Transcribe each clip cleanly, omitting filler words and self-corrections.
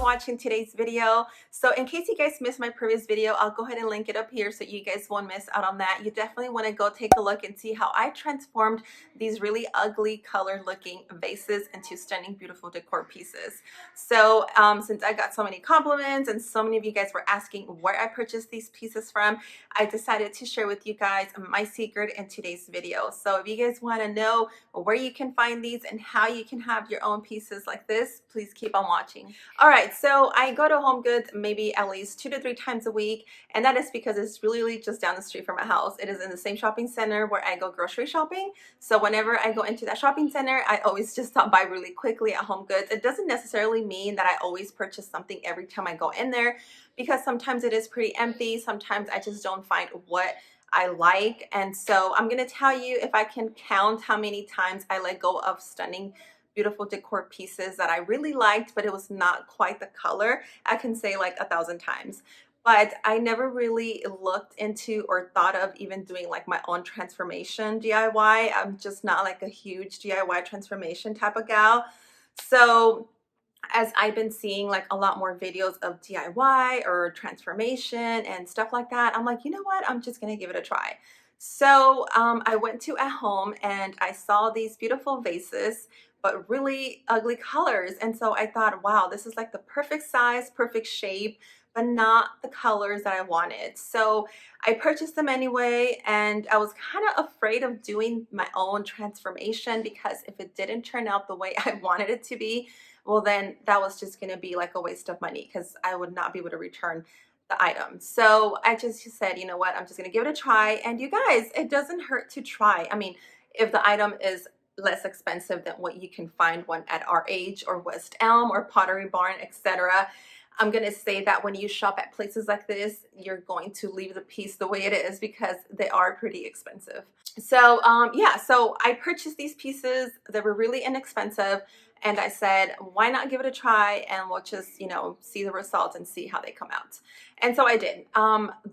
watching today's video. So in case you guys missed my previous video, I'll go ahead and link it up here so you guys won't miss out on that. You definitely want to go take a look and see how I transformed these really ugly colored looking vases into stunning, beautiful decor pieces. So since I got so many compliments and so many of you guys were asking where I purchased these pieces from, I decided to share with you guys my secret in today's video. So if you guys want to know where you can find these and how you can have your own pieces like this, please keep on watching. All right, so I go to Home Goods maybe at least 2 to 3 times a week, and that is because it's really just down the street from my house. It is in the same shopping center where I go grocery shopping. So whenever I go into that shopping center, I always just stop by really quickly at Home Goods. It doesn't necessarily mean that I always purchase something every time I go in there, because sometimes it is pretty empty. Sometimes I just don't find what I like. And so I'm going to tell you, if I can count how many times I let go of stunning, beautiful decor pieces that I really liked, but it was not quite the color, I can say like 1,000 times. But I never really looked into or thought of even doing like my own transformation DIY. I'm just not like a huge DIY transformation type of gal. So as I've been seeing like a lot more videos of DIY or transformation and stuff like that, I'm like, you know what? I'm just gonna give it a try. So I went to at home and I saw these beautiful vases, but really ugly colors. And so I thought, wow, this is like the perfect size, perfect shape, but not the colors that I wanted. So I purchased them anyway, and I was kind of afraid of doing my own transformation, because if it didn't turn out the way I wanted it to be, well, then that was just going to be like a waste of money, because I would not be able to return the item. So I just said, you know what, I'm just going to give it a try. And you guys, it doesn't hurt to try. I mean, if the item is less expensive than what you can find one at RH or West Elm or Pottery Barn, etc., I'm going to say that when you shop at places like this, you're going to leave the piece the way it is, because they are pretty expensive. So yeah, so I purchased these pieces. They were really inexpensive, and I said, why not give it a try, and we'll just, you know, see the results and see how they come out. And so I did.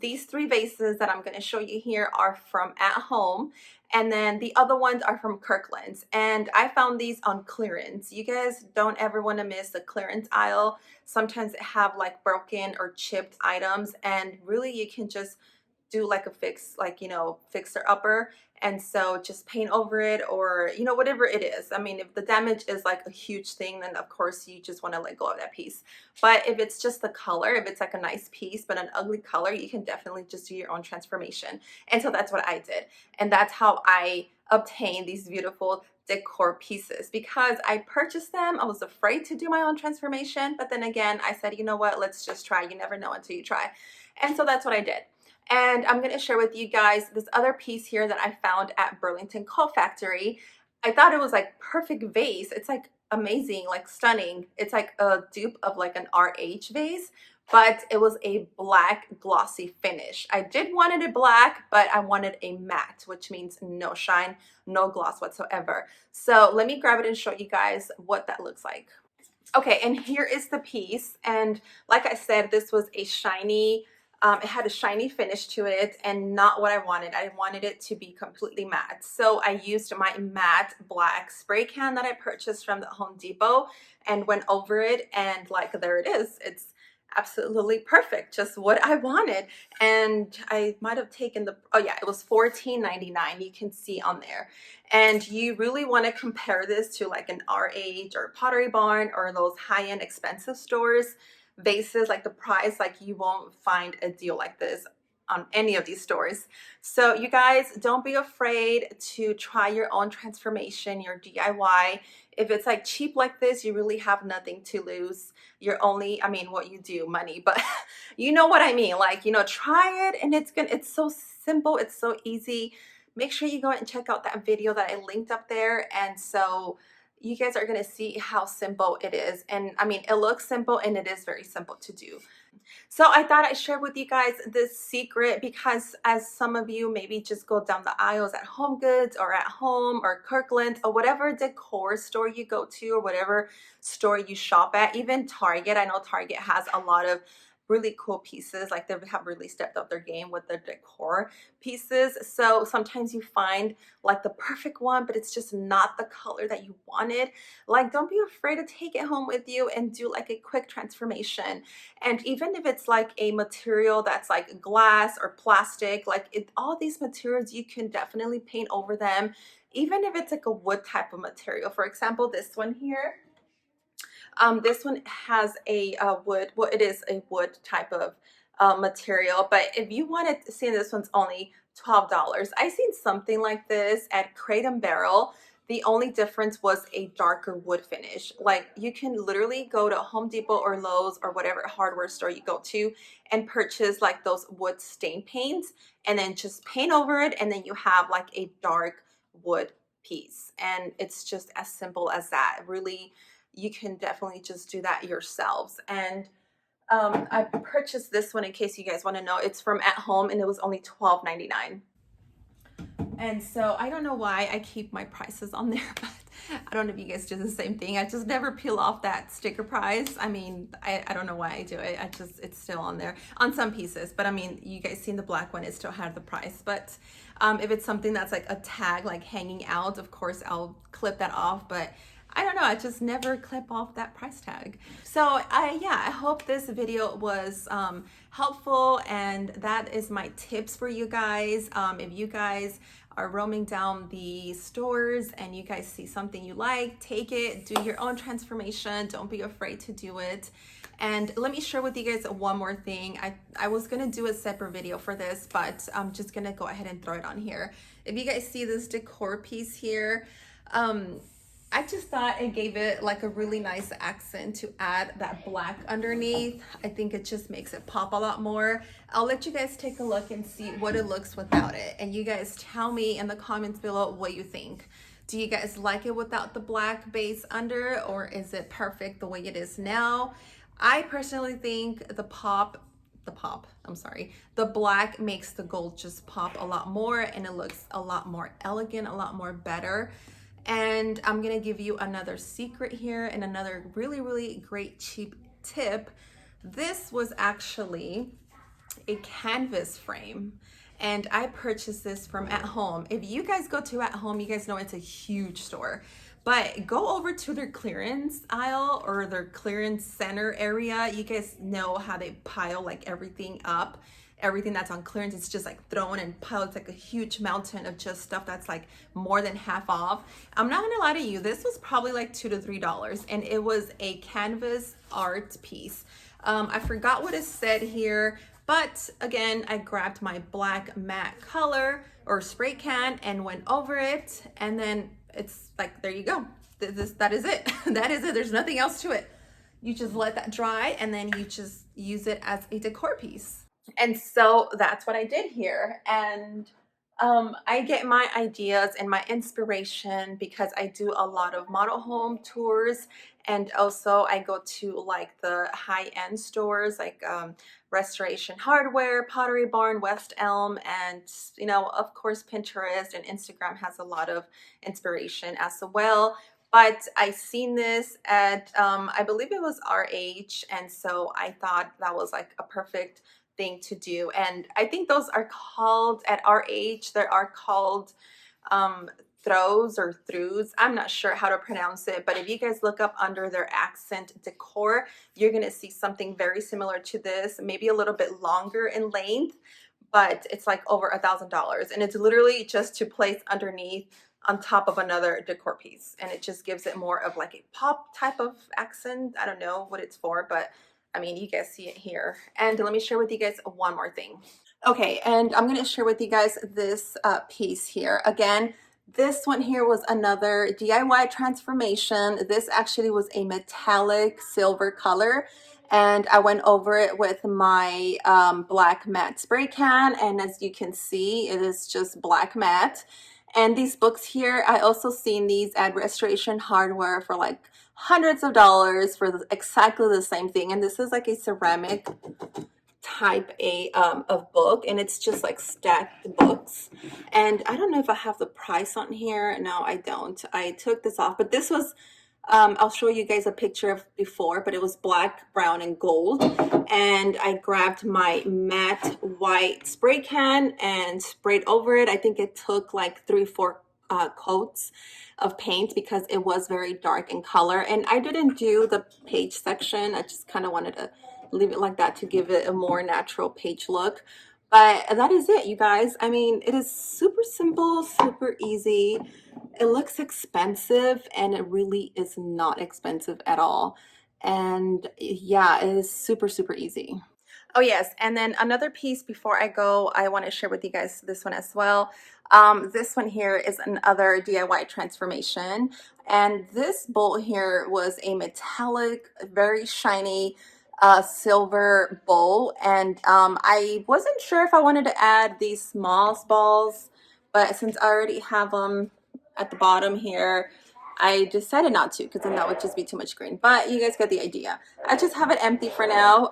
These 3 vases that I'm going to show you here are from At Home, and then the other ones are from Kirkland's, and I found these on clearance. You guys don't ever want to miss the clearance aisle. Sometimes they have like broken or chipped items, and really you can just do like a fix, like, you know, fixer upper, and so just paint over it, or, you know, whatever it is. I mean, if the damage is like a huge thing, then of course you just want to let go of that piece. But if it's just the color, if it's like a nice piece but an ugly color, you can definitely just do your own transformation. And so that's what I did, and that's how I obtained these beautiful decor pieces. Because I purchased them, I was afraid to do my own transformation, but then again I said, you know what, let's just try. You never know until you try. And so that's what I did. And I'm going to share with you guys this other piece here that I found at Burlington Coal Factory. I thought it was like perfect vase. It's like amazing, like stunning. It's like a dupe of like an RH vase, but it was a black glossy finish. I did wanted it black, but I wanted a matte, which means no shine, no gloss whatsoever. So let me grab it and show you guys what that looks like. Okay, and here is the piece. And like I said, this was a shiny, it had a shiny finish to it, and not what I wanted. I wanted it to be completely matte. So I used my matte black spray can that I purchased from the Home Depot and went over it, and like, there it is. It's absolutely perfect, just what I wanted. And I might have taken the, oh yeah, it was $14.99, you can see on there. And you really want to compare this to like an RH or Pottery Barn or those high-end expensive stores vases. Like the price, like you won't find a deal like this on any of these stores. So you guys, don't be afraid to try your own transformation, your DIY. If it's like cheap like this, you really have nothing to lose. You're only, I mean, what you do, money, but you know what I mean. Like, you know, try it, and it's so simple, it's so easy. Make sure you go and check out that video that I linked up there. And so you guys are going to see how simple it is. And I mean, it looks simple, and it is very simple to do. So I thought I'd share with you guys this secret, because as some of you maybe just go down the aisles at Home Goods or At Home or Kirkland or whatever decor store you go to, or whatever store you shop at, even Target. I know Target has a lot of really cool pieces. Like they have really stepped up their game with their decor pieces. So sometimes you find like the perfect one, but it's just not the color that you wanted. Like, don't be afraid to take it home with you and do like a quick transformation. And even if it's like a material that's like glass or plastic, like all these materials, you can definitely paint over them. Even if it's like a wood type of material. For example, this one here. This one has a wood, well, it is a wood type of material, but if you wanted to see, this one's only $12. I seen something like this at Crate and Barrel. The only difference was a darker wood finish. Like you can literally go to Home Depot or Lowe's or whatever hardware store you go to and purchase like those wood stain paints and then just paint over it, and then you have like a dark wood piece. And it's just as simple as that. Really, you can definitely just do that yourselves. And I purchased this one in case you guys want to know. It's from At Home and it was only $12.99. And so I don't know why I keep my prices on there, but I don't know if you guys do the same thing. I just never peel off that sticker price. I mean, I don't know why I do it. It's still on there on some pieces, but I mean, you guys seen the black one, it still had the price. But if it's something that's like a tag, like hanging out, of course I'll clip that off, but I don't know, I just never clip off that price tag. So I hope this video was helpful, and that is my tips for you guys. If you guys are roaming down the stores and you guys see something you like, take it, do your own transformation. Don't be afraid to do it. And let me share with you guys one more thing. I was gonna do a separate video for this, but I'm just gonna go ahead and throw it on here. If you guys see this decor piece here, I just thought it gave it like a really nice accent to add that black underneath. I think it just makes it pop a lot more. I'll let you guys take a look and see what it looks without it. And you guys tell me in the comments below what you think. Do you guys like it without the black base under, or is it perfect the way it is now? I personally think the black makes the gold just pop a lot more, and it looks a lot more elegant, a lot more better. And I'm gonna give you another secret here and another really, really great cheap tip. This was actually a canvas frame, and I purchased this from At Home. If you guys go to At Home, you guys know it's a huge store, but go over to their clearance aisle or their clearance center area. You guys know how they pile like everything up. Everything that's on clearance, it's just like thrown and piled. It's like a huge mountain of just stuff that's like more than half off. I'm not gonna lie to you, this was probably like $2 to $3, and it was a canvas art piece. I forgot what it said here, but again, I grabbed my black matte color or spray can and went over it, and then it's like, there you go. That is it. That is it. There's nothing else to it. You just let that dry, and then you just use it as a decor piece. And so that's what I did here. And I get my ideas and my inspiration because I do a lot of model home tours, and also I go to like the high-end stores like Restoration Hardware, Pottery Barn, West Elm, and you know, of course, Pinterest and Instagram has a lot of inspiration as well. But I seen this at I believe it was RH, and so I thought that was like a perfect thing to do. And I think those are called at our age, they are called throws or throughs. I'm not sure how to pronounce it, but if you guys look up under their accent decor, you're gonna see something very similar to this, maybe a little bit longer in length, but it's like over $1,000, and it's literally just to place underneath on top of another decor piece, and it just gives it more of like a pop type of accent. I don't know what it's for, but I mean, you guys see it here. And let me share with you guys one more thing. Okay, and I'm gonna share with you guys this piece here. Again, this one here was another DIY transformation. This actually was a metallic silver color, and I went over it with my black matte spray can, and as you can see, it is just black matte. And these books here, I also seen these at Restoration Hardware for like hundreds of dollars for exactly the same thing. And this is like a ceramic type of book, and it's just like stacked books. And I don't know if I have the price on here. No, I don't. I took this off, but this was I'll show you guys a picture of before, but it was black, brown, and gold. And I grabbed my matte white spray can and sprayed over it. I think it took like 3, 4 coats of paint because it was very dark in color. And I didn't do the page section. I just kind of wanted to leave it like that to give it a more natural page look. But that is it, you guys. I mean, it is super simple, super easy. It looks expensive and it really is not expensive at all. And yeah, it is super, super easy. Oh yes, and then another piece before I go, I want to share with you guys this one as well. This one here is another DIY transformation. And this bowl here was a metallic, very shiny silver bowl. And I wasn't sure if I wanted to add these small balls, but since I already have them at the bottom here, I decided not to because then that would just be too much green. But you guys get the idea. I just have it empty for now.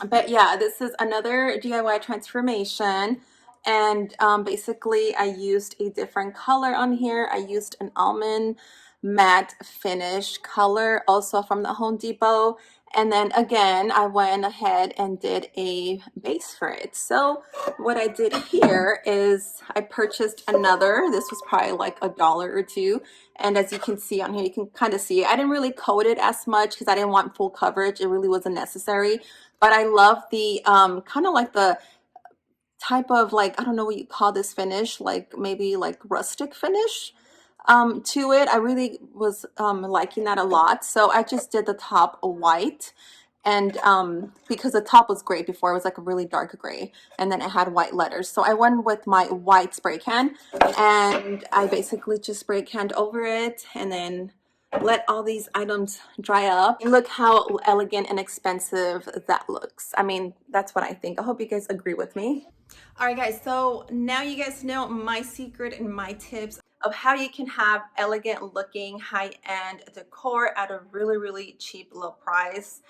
But yeah, this is another DIY transformation. And basically, I used a different color on here. I used an almond matte finish color, also from the Home Depot. And then again, I went ahead and did a base for it. So what I did here is I purchased another. This was probably like $1 or $2. And as you can see on here, you can kind of see it. I didn't really coat it as much because I didn't want full coverage. It really wasn't necessary. But I love the kind of like the type of, like, I don't know what you call this finish, like maybe like rustic finish to it. I really was liking that a lot. So I just did the top white. And because the top was gray before, it was like a really dark gray, and then it had white letters. So I went with my white spray can, and I basically just spray canned over it, and then let all these items dry up. And look how elegant and expensive that looks. I mean, that's what I think. I hope you guys agree with me. All right, guys, so now you guys know my secret and my tips of how you can have elegant looking high-end decor at a really, really cheap, low price.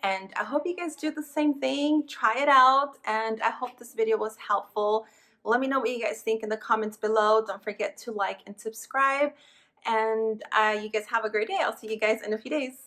And I hope you guys do the same thing. Try it out, and I hope this video was helpful. Let me know what you guys think in the comments below. Don't forget to like and subscribe. And you guys have a great day. I'll see you guys in a few days.